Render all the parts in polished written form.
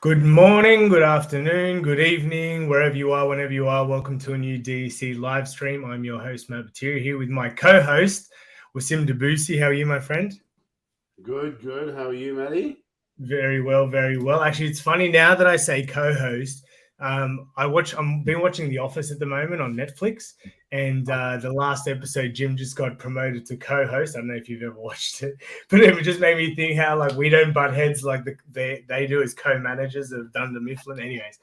Good morning, good afternoon, good evening, wherever you are, whenever you are. Welcome to a new DEC live stream. I'm your host, Matt Battieri, here with my co-host, Wasim Debussy. How are you, my friend? Good. How are you, Matty? Very well, very well. Actually, it's funny now that I say co-host. I'm been watching The Office at the moment on Netflix, and the last episode, Jim just got promoted to co-host. I don't know if you've ever watched it, but it just made me think how like we don't butt heads like they do as co-managers of Dunder Mifflin. Anyways,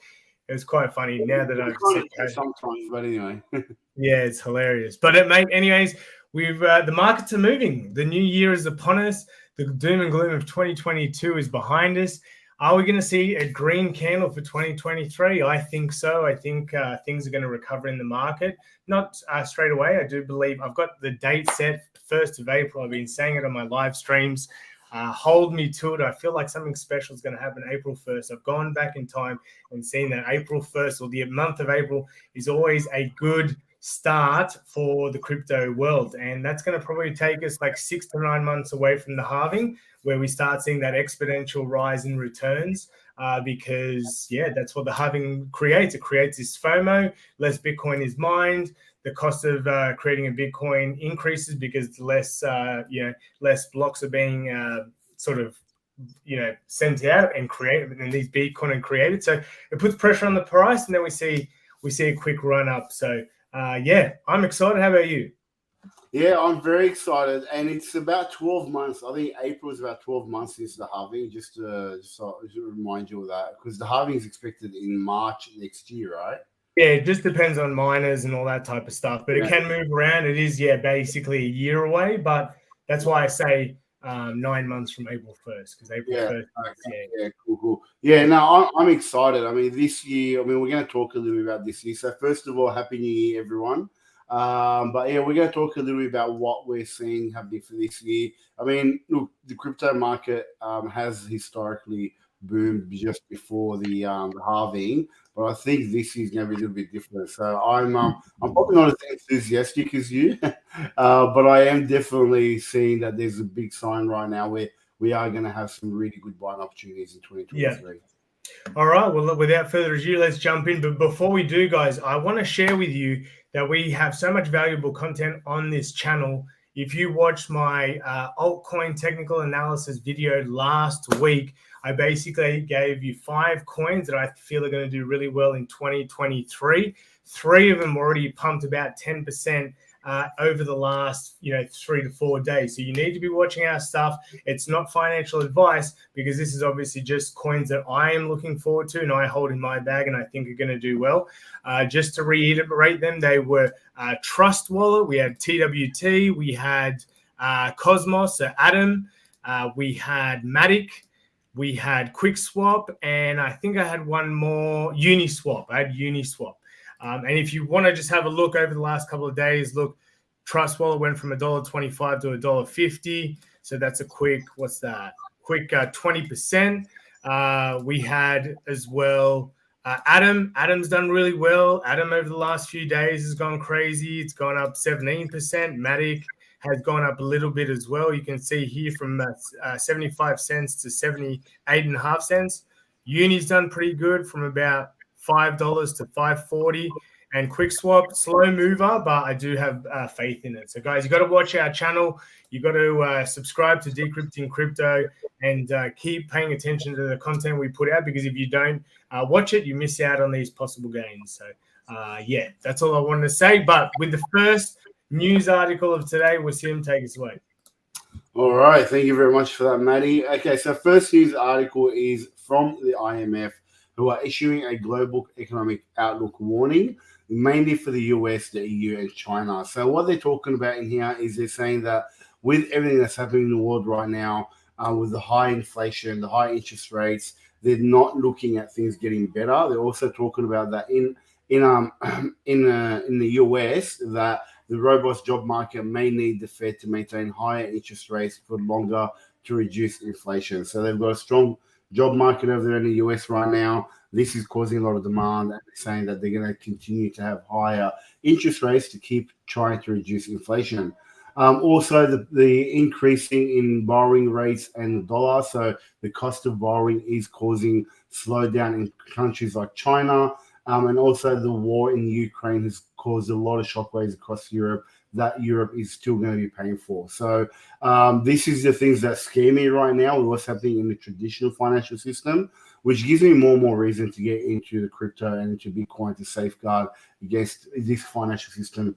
it was quite funny now that I've said sometimes, but anyway. Yeah, it's hilarious. But anyways, we've the markets are moving. The new year is upon us. The doom and gloom of 2022 is behind us. Are we going to see a green candle for 2023? I think so. I think things are going to recover in the market. Not straight away. I do believe I've got the date set, 1st of April. I've been saying it on my live streams. Hold me to it. I feel like something special is going to happen April 1st. I've gone back in time and seen that April 1st or the month of April is always a good start for the crypto world. And that's going to probably take us like 6 to 9 months away from the halving, where we start seeing that exponential rise in returns because, that's what the halving creates. It creates this FOMO, less Bitcoin is mined. The cost of creating a Bitcoin increases because less blocks are being sent out and created, and these Bitcoin are created. So it puts pressure on the price, and then we see a quick run up. So I'm excited. How about you? Yeah, I'm very excited, and it's about 12 months. I think April is about 12 months since the halving. Just to remind you of that, because the halving is expected in March next year, right? Yeah, it just depends on miners and all that type of stuff, but it can move around. It is, basically a year away, but that's why I say 9 months from April 1st, because April 1st. Yeah, cool. Yeah, no, I'm excited. I mean, this year, we're going to talk a little bit about this year. So first of all, Happy New Year, everyone. But yeah, we're going to talk a little bit about what we're seeing happening for this year. I mean, look, the crypto market has historically boomed just before the halving, but I think this is going to be a little bit different. So I'm probably not as enthusiastic as you, but I am definitely seeing that there's a big sign right now where we are going to have some really good buying opportunities in 2023. Yeah. All right. Well, without further ado, let's jump in. But before we do, guys, I want to share with you that we have so much valuable content on this channel. If you watched my altcoin technical analysis video last week, I basically gave you 5 coins that I feel are going to do really well in 2023. 3 of them already pumped about 10% over the last 3 to 4 days. So you need to be watching our stuff. It's not financial advice, because this is obviously just coins that I am looking forward to and I hold in my bag and I think are going to do well. Just to reiterate them, they were Trust Wallet, we had TWT, we had Cosmos, so Atom, we had Matic, we had QuickSwap, and I think I had one more, Uniswap. I had Uniswap. And if you want to just have a look over the last couple of days, look, Trust Wallet went from $1.25 to $1.50. So that's a quick, what's that? Quick 20%. We had as well Atom. Atom's done really well. Atom over the last few days has gone crazy. It's gone up 17%. Matic has gone up a little bit as well. You can see here from 75 cents to 78.5 cents. Uni's done pretty good, from about $5 to $5.40. And QuickSwap, slow mover, but I do have faith in it. So, guys, you got to watch our channel. You got to subscribe to Decrypting Crypto and keep paying attention to the content we put out, because if you don't watch it, you miss out on these possible gains. So, that's all I wanted to say. But with the first news article of today, Wasim, take us away. All right. Thank you very much for that, Matty. Okay, so first news article is from the IMF, who are issuing a global economic outlook warning. mainly for the US, the EU, and China. So what they're talking about in here is they're saying that with everything that's happening in the world right now, with the high inflation, the high interest rates, they're not looking at things getting better. They're also talking about that in the US, that the robust job market may need the Fed to maintain higher interest rates for longer to reduce inflation. So they've got a strong job market over there in the US right now. This is causing a lot of demand, and they're saying that they're going to continue to have higher interest rates to keep trying to reduce inflation. Also, the increasing in borrowing rates and the dollar. So the cost of borrowing is causing slowdown in countries like China. And also the war in Ukraine has caused a lot of shockwaves across Europe that Europe is still going to be paying for. So this is the things that scare me right now with what's happening in the traditional financial system, which gives me more and more reason to get into the crypto and into Bitcoin to safeguard against this financial system,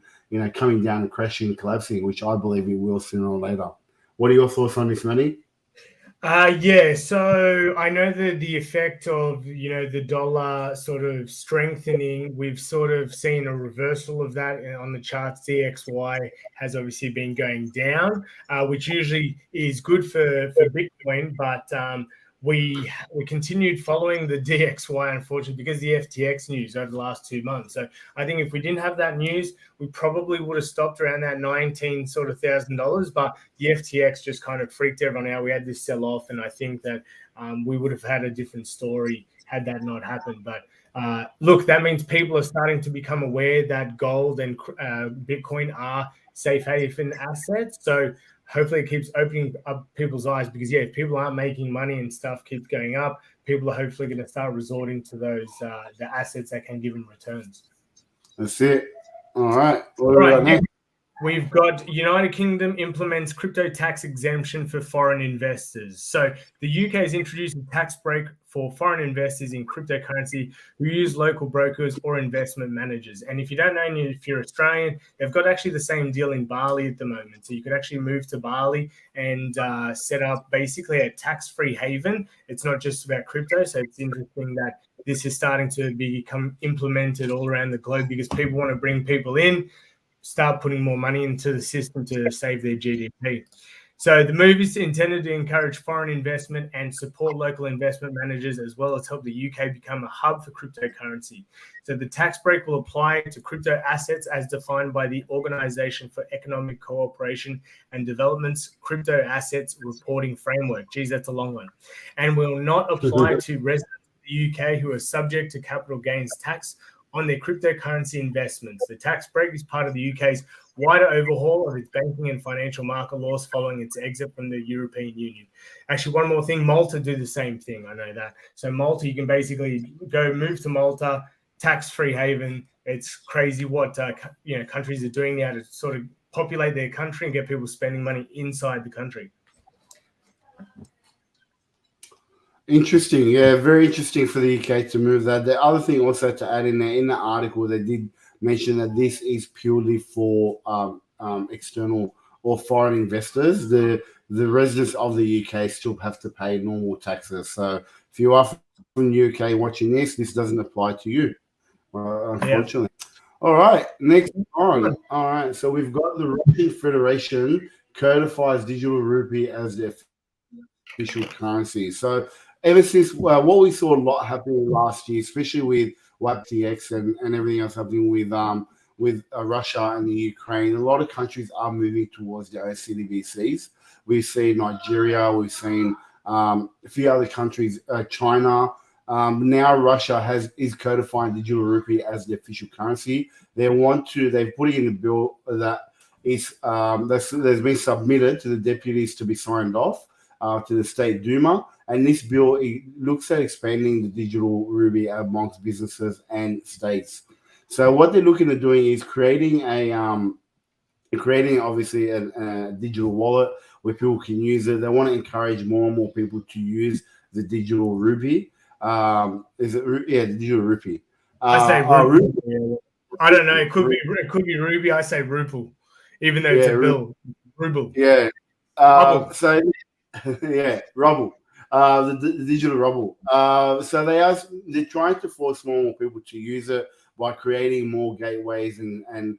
coming down and crashing and collapsing, which I believe it will sooner or later. What are your thoughts on this, Manny? Yeah, so I know that the effect of, the dollar sort of strengthening, we've sort of seen a reversal of that on the charts. DXY has obviously been going down, which usually is good for Bitcoin, but we continued following the DXY, unfortunately, because the FTX news over the last 2 months. So I think if we didn't have that news, we probably would have stopped around that $19,000, but the FTX just kind of freaked everyone out. We had this sell off, and I think that we would have had a different story had that not happened. But look, that means people are starting to become aware that gold and Bitcoin are safe haven assets. So hopefully it keeps opening up people's eyes, because if people aren't making money and stuff keeps going up, people are hopefully going to start resorting to those the assets that can give them returns. That's it. All right. We've got United Kingdom implements crypto tax exemption for foreign investors. So the UK has introduced a tax break for foreign investors in cryptocurrency who use local brokers or investment managers. And if you don't know, if you're Australian, they've got actually the same deal in Bali at the moment. So you could actually move to Bali and set up basically a tax-free haven. It's not just about crypto. So it's interesting that this is starting to become implemented all around the globe, because people want to bring people in, start putting more money into the system to save their GDP. So the move is intended to encourage foreign investment and support local investment managers, as well as help the UK become a hub for cryptocurrency. So the tax break will apply to crypto assets as defined by the Organization for Economic Cooperation and Development's Crypto Assets Reporting Framework. Geez, that's a long one. And will not apply to residents of the UK who are subject to capital gains tax on their cryptocurrency investments. The tax break is part of the UK's wider overhaul of its banking and financial market laws following its exit from the European Union. Actually, one more thing, Malta do the same thing. I know that. So Malta, you can basically move to Malta, tax-free haven. It's crazy what countries are doing now to sort of populate their country and get people spending money inside the country. Interesting. Yeah, very interesting for the UK to move that. The other thing also to add in there, in the article, they did mention that this is purely for external or foreign investors. The residents of the UK still have to pay normal taxes. So if you are from the UK watching this doesn't apply to you, unfortunately. Yeah. All right, next on. All right, so we've got the Russian Federation codifies digital rupee as the official currency. So ever since what we saw a lot happening last year, especially with WAPTX and everything else happening with Russia and the Ukraine, a lot of countries are moving towards their own CBDCs. We've seen Nigeria, we've seen a few other countries, China. Now Russia is codifying digital rupee as the official currency. They've put it in the bill that there's been submitted to the deputies to be signed off to the State Duma. And this bill, it looks at expanding the digital rupee amongst businesses and states. So what they're looking at doing is creating obviously a digital wallet where people can use it. They want to encourage more and more people to use the digital rupee. The digital rupee? I say rupee. I don't know. It could be rupee. I say ruble, even though it's a bill. Ruble. Yeah. So yeah, ruble. The digital ruble. So they're trying to force more and more people to use it. by creating more gateways and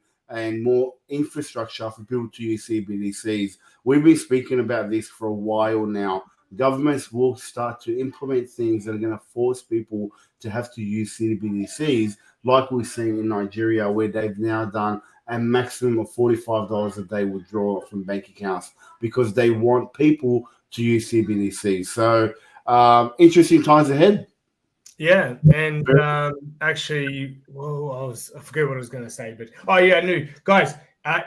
more infrastructure for people to use CBDCs. We've been speaking about this for a while now. Governments will start to implement things that are going to force people to have to use CBDCs, like we've seen in Nigeria, where they've now done a maximum of $45 a day withdrawal from bank accounts because they want people to use CBDCs. So interesting times ahead. Yeah, and actually, whoa, I forget what I was going to say, but I knew, guys.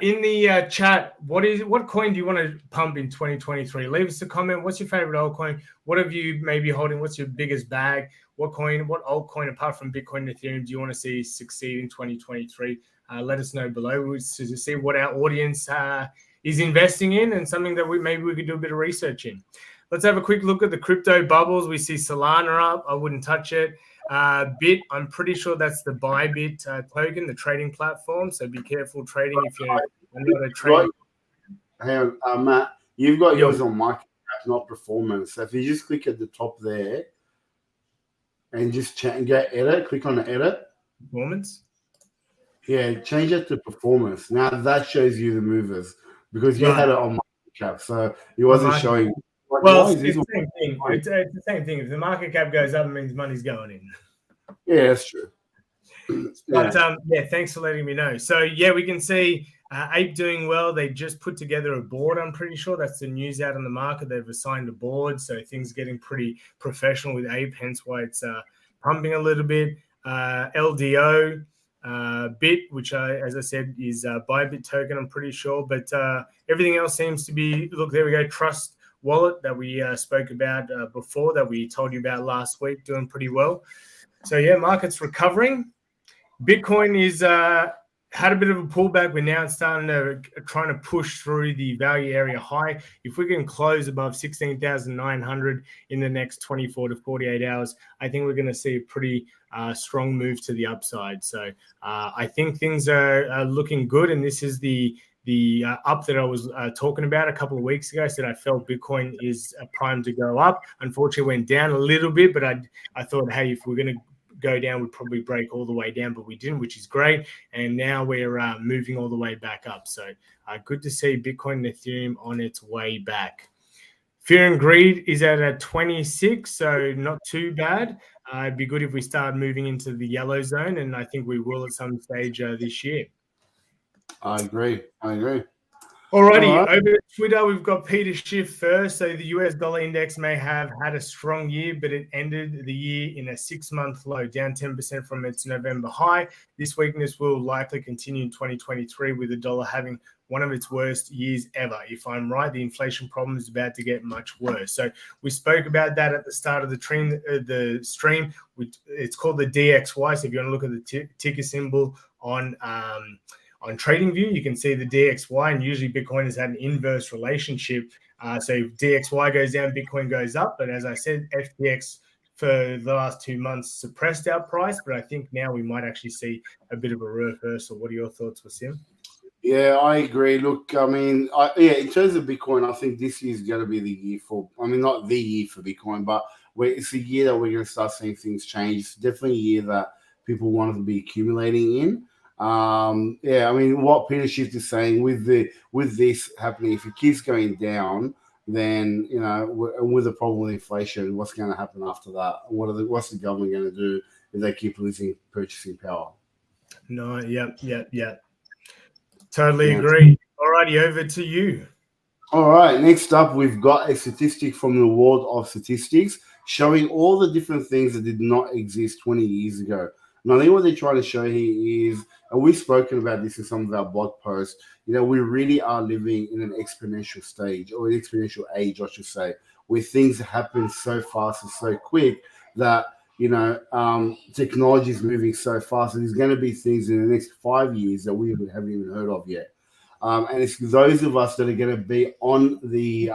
In the chat, what coin do you want to pump in 2023? Leave us a comment. What's your favorite altcoin? What have you maybe holding? What's your biggest bag? What altcoin apart from Bitcoin and Ethereum do you want to see succeed in 2023? Let us know below to see what our audience is investing in and something that maybe we could do a bit of research in. Let's have a quick look at the crypto bubbles. We see Solana up. I wouldn't touch it. Bit, I'm pretty sure that's the Bybit token, the trading platform. So be careful trading if you're not a trader. Hang on, Matt, you've got yours on market cap, not performance. So if you just click at the top there and just get edit, click on the edit. Performance? Yeah, change it to performance. Now that shows you the movers because you had it on market cap. So it wasn't showing. Well, it's the same thing. It's the same thing. If the market cap goes up, it means money's going in. Yeah, that's true. But thanks for letting me know. So we can see Ape doing well. They just put together a board. I'm pretty sure that's the news out on the market. They've assigned a board, so things getting pretty professional with Ape. Hence why it's pumping a little bit. LDO. Bit, which as I said is Bybit token, I'm pretty sure, but everything else seems to be. Look, there we go. Trust Wallet that we spoke about before, that we told you about last week, doing pretty well. So market's recovering. Bitcoin is had a bit of a pullback. We're now trying to push through the value area high. If we can close above 16,900 in the next 24 to 48 hours, I think we're going to see a pretty strong move to the upside. So I think things are looking good, and this is the up that I was talking about a couple of weeks ago. I said I felt Bitcoin is primed to go up. Unfortunately, it went down a little bit, but I thought, hey, if we're going to go down, we'd probably break all the way down, but we didn't, which is great. And now we're moving all the way back up. So good to see Bitcoin and Ethereum on its way back. Fear and greed is at a 26, so not too bad. It'd be good if we start moving into the yellow zone, and I think we will at some stage this year. I agree. Alrighty, over to Twitter, we've got Peter Schiff first. So the US dollar index may have had a strong year, but it ended the year in a 6-month low, down 10% from its November high. This weakness will likely continue in 2023, with the dollar having one of its worst years ever. If I'm right, the inflation problem is about to get much worse. So we spoke about that at the start of the stream. It's called the DXY. So if you want to look at the ticker symbol on TradingView, you can see the DXY, and usually Bitcoin has had an inverse relationship. So if DXY goes down, Bitcoin goes up. But as I said, FTX for the last 2 months suppressed our price, but I think now we might actually see a bit of a reversal. What are your thoughts, Wasim? Yeah, I agree. Look, I mean, in terms of Bitcoin, I think this year is going to be the year not the year for Bitcoin, but it's a year that we're going to start seeing things change. It's definitely a year that people want to be accumulating in. I mean, what Peter Schiff is saying with this happening, if it keeps going down, then with the problem with inflation, what's going to happen after that? What's the government going to do if they keep losing purchasing power? No, yep. Totally agree. Alrighty, over to you. All right, next up, we've got a statistic from the world of statistics showing all the different things that did not exist 20 years ago. And I think what they're trying to show here is, and we've spoken about this in some of our blog posts, we really are living in an exponential stage, or an exponential age, I should say, where things happen so fast and so quick that, technology is moving so fast. And there's going to be things in the next 5 years that we haven't even heard of yet. And it's those of us that are going to be on the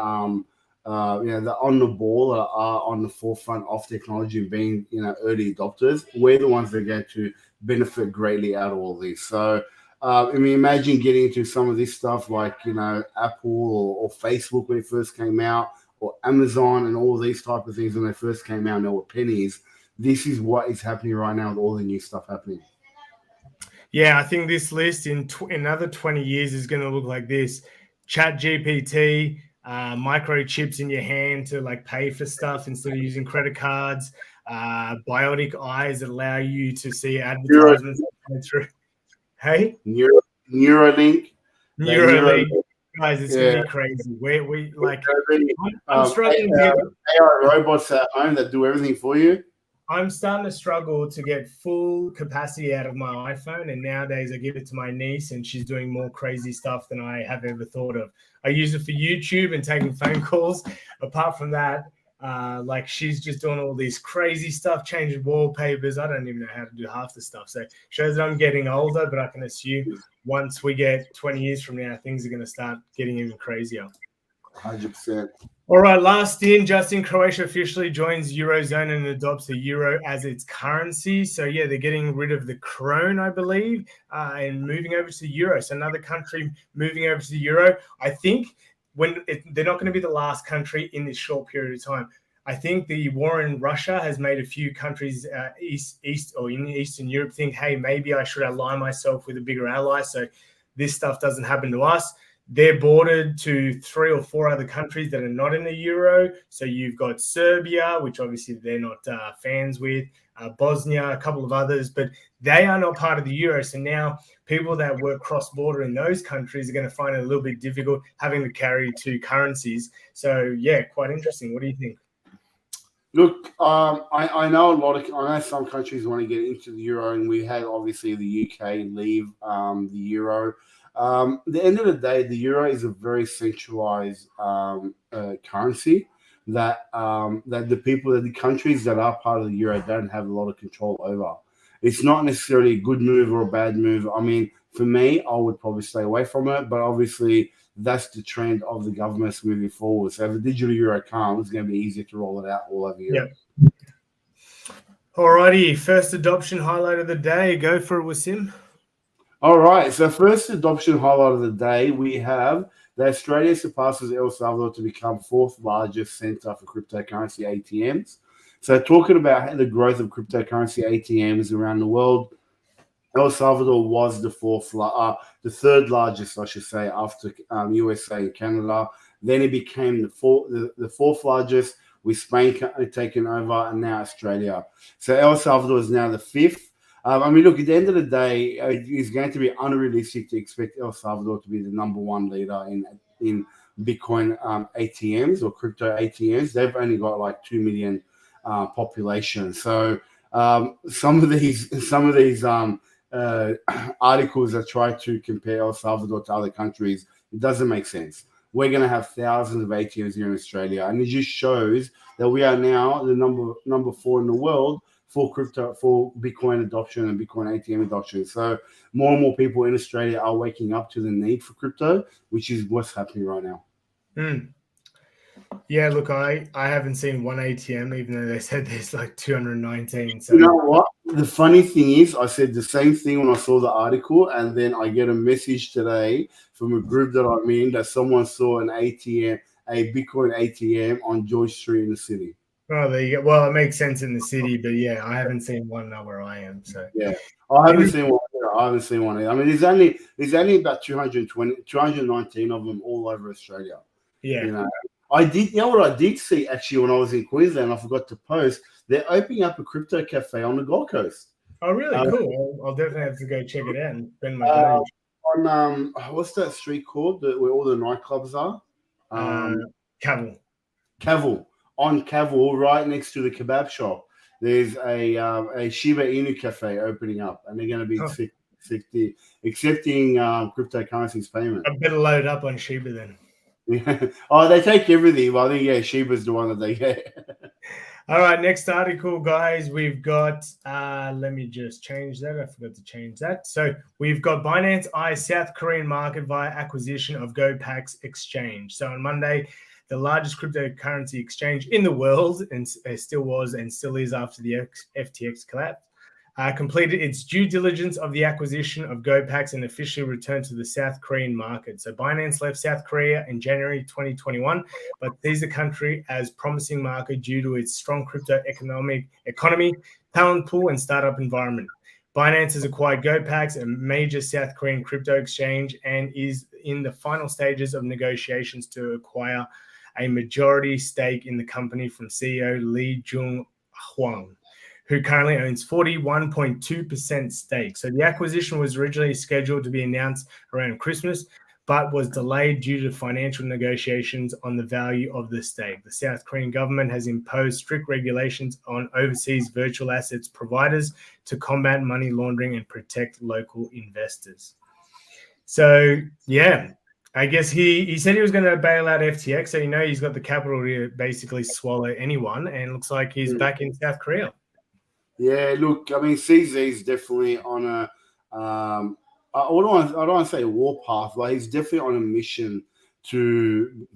on the ball, that are on the forefront of technology and being early adopters. We're the ones that are going to benefit greatly out of all this. So imagine getting into some of this stuff like Apple or Facebook when it first came out, or Amazon and all these type of things when they first came out and they were pennies. This is what is happening right now with all the new stuff happening. Yeah, I think this list in another 20 years is going to look like this. Chat GPT, microchips in your hand to like pay for stuff instead of using credit cards, bionic eyes that allow you to see advertisements coming through. Hey? Neuralink. Neuralink. Guys, it's going to Yeah. be crazy. We like, I'm Um, struggling to get AI robots at home that do everything for you. I'm starting to struggle to get full capacity out of my iPhone, and nowadays I give it to my niece, and she's doing more crazy stuff than I have ever thought of. I use it for YouTube and taking phone calls. Apart from that, like she's just doing all these crazy stuff, changing wallpapers. I don't even know how to do half the stuff. So it shows that I'm getting older, but I can assume once we get 20 years from now, things are going to start getting even crazier. 100%. All right, last in, Justin, Croatia officially joins Eurozone and adopts the euro as its currency. So, yeah, they're getting rid of the krone, I believe, and moving over to the euro. So another country moving over to the euro. I think they're not going to be the last country in this short period of time. I think the war in Russia has made a few countries east or in Eastern Europe think, hey, maybe I should ally myself with a bigger ally so this stuff doesn't happen to us. They're bordered to 3 or 4 other countries that are not in the euro. So you've got Serbia, which obviously they're not fans with, Bosnia, a couple of others, but they are not part of the euro. So now people that work cross-border in those countries are going to find it a little bit difficult having to carry 2 currencies. So, yeah, quite interesting. What do you think? Look, I know I know some countries want to get into the euro, and we had obviously the UK leave the euro. At the end of the day, the euro is a very centralized currency that the countries that are part of the euro don't have a lot of control over. It's not necessarily a good move or a bad move. I mean, for me, I would probably stay away from it, but obviously that's the trend of the governments moving forward. So if the digital euro comes, it's going to be easier to roll it out all over Europe. Yep. Alrighty, first adoption highlight of the day. Go for it, Wasim. All right, so first adoption highlight of the day, we have that Australia surpasses El Salvador to become 4th largest center for cryptocurrency ATMs. So talking about the growth of cryptocurrency ATMs around the world, El Salvador was the 3rd largest, I should say, after USA and Canada. Then it became the 4th largest, with Spain taking over, and now Australia. So El Salvador is now the 5th. I mean, look, at the end of the day, it's going to be unrealistic to expect El Salvador to be the number 1 leader in Bitcoin ATMs or crypto ATMs. They've only got like 2 million population. So some of these articles that try to compare El Salvador to other countries, it doesn't make sense. We're going to have thousands of ATMs here in Australia, and it just shows that we are now the number 4 in the world for Bitcoin adoption and Bitcoin ATM adoption. So more and more people in Australia are waking up to the need for crypto, which is what's happening right now. Yeah, look, I haven't seen one ATM, even though they said there's like 219. So you know what? The funny thing is, I said the same thing when I saw the article, and then I get a message today from a group that I'm in that someone saw a Bitcoin ATM on George Street in the city. Oh, there you go. Well, it makes sense in the city, but yeah, I haven't seen one where I am. So yeah, I haven't seen one. I haven't seen one. I mean, there's only about 219 of them all over Australia. Yeah, you know. You know what I did see actually when I was in Queensland? I forgot to post. They're opening up a crypto cafe on the Gold Coast. Oh, really? Cool. I'll definitely have to go check it out and spend my day. On what's that street called? Where all the nightclubs are? Cavill. On Cavill, right next to the kebab shop, there's a Shiba Inu cafe opening up, and they're going to be accepting cryptocurrencies payment. I better load up on Shiba then. Yeah. Oh, they take everything. Well, I think Shiba's the one that they get. All right, next article, guys. We've got. Let me just change that. I forgot to change that. So we've got Binance eyes South Korean market via acquisition of GoPax Exchange. So on Monday, the largest cryptocurrency exchange in the world, and still was and still is after the FTX collapse, completed its due diligence of the acquisition of GoPax and officially returned to the South Korean market. So Binance left South Korea in January 2021, but sees the country as promising market due to its strong crypto economy, talent pool, and startup environment. Binance has acquired GoPax, a major South Korean crypto exchange, and is in the final stages of negotiations to acquire a majority stake in the company from CEO Lee Jung-hwang, who currently owns 41.2% stake. So the acquisition was originally scheduled to be announced around Christmas, but was delayed due to financial negotiations on the value of the stake. The South Korean government has imposed strict regulations on overseas virtual assets providers to combat money laundering and protect local investors. So, yeah, I guess he said he was going to bail out FTX, so he's got the capital to basically swallow anyone, and looks like he's back in South Korea. Yeah, look, I mean, CZ is definitely on a I don't want to say a war path, but he's definitely on a mission to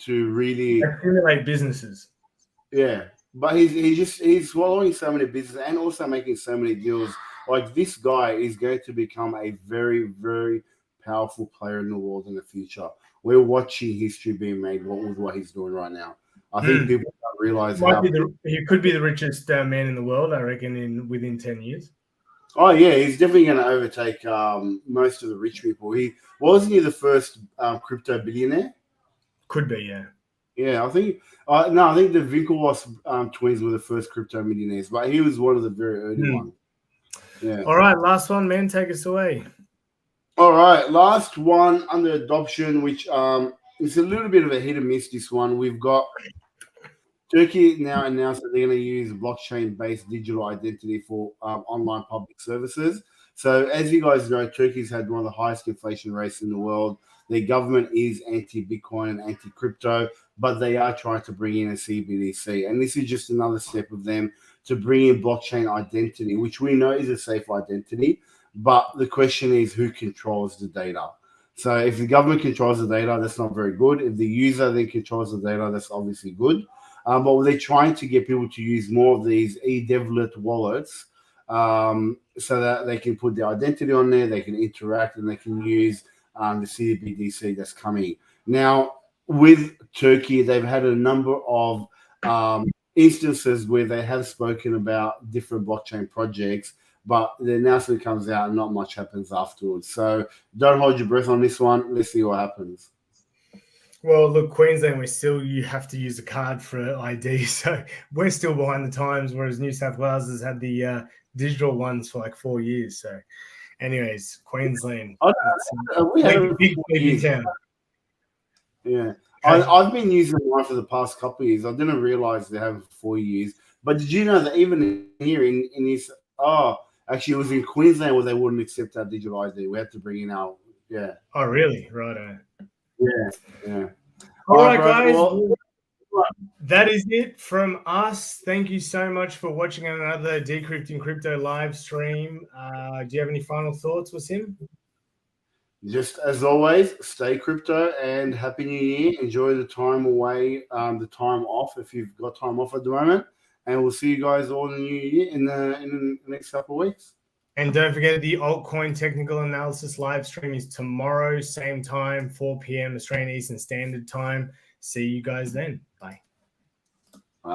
really accumulate businesses. Yeah, but he's swallowing so many businesses and also making so many deals. Like, this guy is going to become a very, very powerful player in the world in the future. We're watching history being made with what he's doing right now. I think people don't realize he could be the richest man in the world, I reckon, within 10 years. Oh yeah, he's definitely going to overtake most of the rich people. Wasn't he the first crypto billionaire? Could be, yeah. Yeah, I think I think the Winklevoss twins were the first crypto millionaires, but he was one of the very early ones. Yeah. All right, last one, man. Take us away. All right, last one under adoption, which is a little bit of a hit and miss. This one, we've got Turkey now announced that they're going to use blockchain-based digital identity for online public services. So, as you guys know, Turkey's had one of the highest inflation rates in the world. Their government is anti-Bitcoin and anti-crypto, but they are trying to bring in a CBDC. And this is just another step of them to bring in blockchain identity, which we know is a safe identity. But the question is, who controls the data? So if the government controls the data, that's not very good. If the user then controls the data, that's obviously good. But they're trying to get people to use more of these e-devlet wallets so that they can put their identity on there, they can interact, and they can use the CBDC that's coming. Now, with Turkey, they've had a number of instances where they have spoken about different blockchain projects, but the announcement comes out and not much happens afterwards. So don't hold your breath on this one. Let's see what happens. Well, look, Queensland, you have to use a card for ID, so we're still behind the times, whereas New South Wales has had the digital ones for like 4 years. So, anyways, Queensland, we had a big town. Yeah, I've been using mine for the past couple of years. I didn't realize they have 4 years. But did you know that even here in this, actually, it was in Queensland where they wouldn't accept our digital ID. We had to bring in our, Oh, really? Right. Yeah. All right, guys. Well, that is it from us. Thank you so much for watching another Decrypting Crypto live stream. Do you have any final thoughts, Wasim? Just as always, stay crypto and Happy New Year. Enjoy the time away, the time off if you've got time off at the moment. And we'll see you guys all in the new year in the next couple of weeks. And don't forget, the altcoin technical analysis live stream is tomorrow, same time, 4 p.m. Australian Eastern Standard Time. See you guys then. Bye.